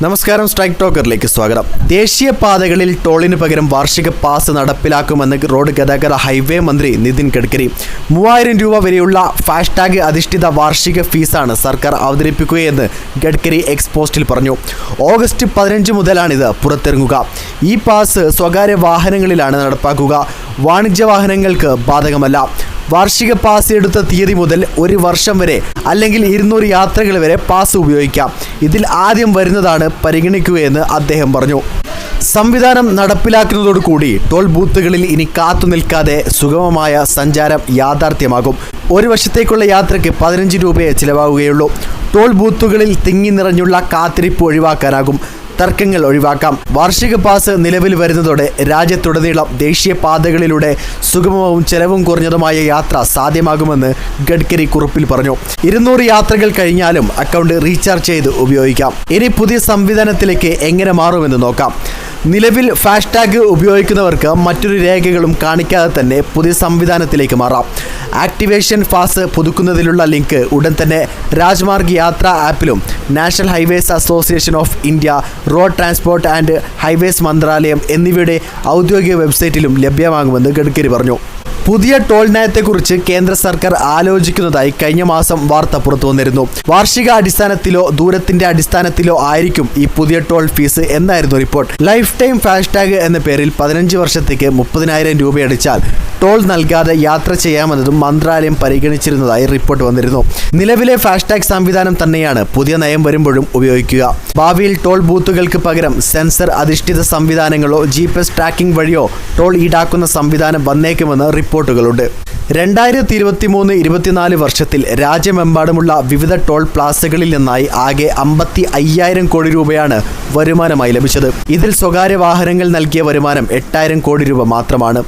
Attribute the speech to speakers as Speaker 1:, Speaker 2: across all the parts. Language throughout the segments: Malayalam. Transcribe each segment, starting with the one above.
Speaker 1: നമസ്കാരം, സ്ട്രൈക്ക് ടോക്കറിലേക്ക് സ്വാഗതം. ദേശീയപാതകളിൽ ടോളിന് പകരം വാർഷിക പാസ് നടപ്പിലാക്കുമെന്ന് റോഡ് ഗതാഗത ഹൈവേ മന്ത്രി നിതിൻ ഗഡ്കരി. 3000 രൂപ വരെയുള്ള ഫാസ്ടാഗ് അധിഷ്ഠിത വാർഷിക ഫീസാണ് സർക്കാർ അവതരിപ്പിക്കുകയെന്ന് ഗഡ്കരി എക്സ് പോസ്റ്റിൽ പറഞ്ഞു. ഓഗസ്റ്റ് 15 മുതലാണിത് പുറത്തിറങ്ങുക. ഈ പാസ് സ്വകാര്യ വാഹനങ്ങളിലാണ് നടപ്പാക്കുക. വാണിജ്യ വാഹനങ്ങൾക്ക് ബാധകമല്ല. വാർഷിക പാസ് എടുത്ത തീയതി മുതൽ 1 വർഷം വരെ അല്ലെങ്കിൽ 200 യാത്രകൾ വരെ പാസ് ഉപയോഗിക്കാം. ഇതിൽ ആദ്യം വരുന്നതാണ് പരിഗണിക്കുകയെന്ന് അദ്ദേഹം പറഞ്ഞു. സംവിധാനം നടപ്പിലാക്കുന്നതോടുകൂടി ടോൾ ബൂത്തുകളിൽ ഇനി കാത്തു നിൽക്കാതെ സുഗമമായ സഞ്ചാരം യാഥാർത്ഥ്യമാകും. ഒരു വർഷത്തേക്കുള്ള യാത്രയ്ക്ക് 15 രൂപയെ ചിലവാകുകയുള്ളൂ. ടോൾ ബൂത്തുകളിൽ തിങ്ങി നിറഞ്ഞുള്ള കാത്തിരിപ്പ് ഒഴിവാക്കാനാകും. തർക്കങ്ങൾ ഒഴിവാക്കാം. വാർഷിക പാസ് നിലവിൽ വരുന്നതോടെ രാജ്യത്തുടനീളം ദേശീയപാതകളിലൂടെ സുഗമവും ചെലവും കുറഞ്ഞതുമായ യാത്ര സാധ്യമാകുമെന്ന് ഗഡ്കരി കുറിപ്പിൽ പറഞ്ഞു. 200 യാത്രകൾ കഴിഞ്ഞാലും അക്കൗണ്ട് റീചാർജ് ചെയ്ത് ഉപയോഗിക്കാം. ഇനി പുതിയ സംവിധാനത്തിലേക്ക് എങ്ങനെ മാറുമെന്ന് നോക്കാം. നിലവിൽ ഫാസ്ടാഗ് ഉപയോഗിക്കുന്നവർക്ക് മറ്റൊരു രേഖകളും കാണിക്കാതെ തന്നെ പുതിയ സംവിധാനത്തിലേക്ക് മാറാം. ആക്ടിവേഷൻ പാസ് പുതുക്കുന്നതിലുള്ള ലിങ്ക് ഉടൻ തന്നെ രാജ്മാർഗ് യാത്ര ആപ്പിലും national highways association of India, road transport and highways മന്ത്രാലയം എന്നിവയുടെ ഔദ്യോഗിക വെബ്സൈറ്റിലും ലഭ്യമാകുമെന്ന് ഗഡ്കരി പറഞ്ഞു. പുതിയ ടോൾ നയത്തെക്കുറിച്ച് കേന്ദ്ര സർക്കാർ ആലോചിക്കുന്നതായി കഴിഞ്ഞ മാസം വാർത്ത പുറത്തു വന്നിരുന്നു. വാർഷിക അടിസ്ഥാനത്തിലോ ദൂരത്തിന്റെ അടിസ്ഥാനത്തിലോ ആയിരിക്കും ഈ പുതിയ ടോൾ ഫീസ് എന്നായിരുന്നു റിപ്പോർട്ട്. ലൈഫ് ടൈം ഫാസ്ടാഗ് എന്ന പേരിൽ 15 വർഷത്തേക്ക് 30,000 രൂപയടിച്ചാൽ ടോൾ നൽകാതെ യാത്ര ചെയ്യാമെന്നതും മന്ത്രാലയം പരിഗണിച്ചിരുന്നതായി റിപ്പോർട്ട് വന്നിരുന്നു. നിലവിലെ ഫാസ്ടാഗ് സംവിധാനം തന്നെയാണ് പുതിയ നയം വരുമ്പോഴും ഉപയോഗിക്കുക. ഭാവിയിൽ ടോൾ ബൂത്തുകൾക്ക് പകരം സെൻസർ അധിഷ്ഠിത സംവിധാനങ്ങളോ GPS ട്രാക്കിംഗ് വഴിയോ ടോൾ ഈടാക്കുന്ന സംവിധാനം വന്നേക്കുമെന്ന് റിപ്പോർട്ടുകളുണ്ട്. 2023-24 വർഷത്തിൽ രാജ്യമെമ്പാടുമുള്ള വിവിധ ടോൾ പ്ലാസകളിൽ നിന്നായി ആകെ 55,000 കോടി രൂപയാണ് വരുമാനമായി ലഭിച്ചത്. ഇതിൽ സ്വകാര്യ വാഹനങ്ങൾ നൽകിയ വരുമാനം 8,000 കോടി രൂപ മാത്രമാണ്.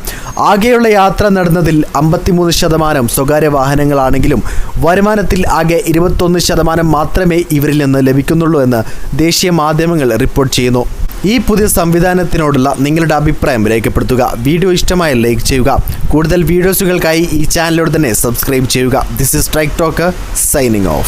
Speaker 1: ആകെയുള്ള യാത്ര നടന്നതിൽ 53% സ്വകാര്യ വാഹനങ്ങളാണെങ്കിലും വരുമാനത്തിൽ ആകെ 21% മാത്രമേ ഇവരിൽ നിന്ന് ലഭിക്കുന്നുള്ളൂ എന്ന് ദേശീയ മാധ്യമങ്ങൾ റിപ്പോർട്ട് ചെയ്യുന്നു. ഈ പുതിയ സംവിധാനത്തിനോടുള്ള നിങ്ങളുടെ അഭിപ്രായം രേഖപ്പെടുത്തുക. വീഡിയോ ഇഷ്ടമായ ലൈക്ക് ചെയ്യുക. കൂടുതൽ വീഡിയോസുകൾക്കായി ഈ ചാനലിലൂടെ തന്നെ സബ്സ്ക്രൈബ് ചെയ്യുക. This is strike talker signing off.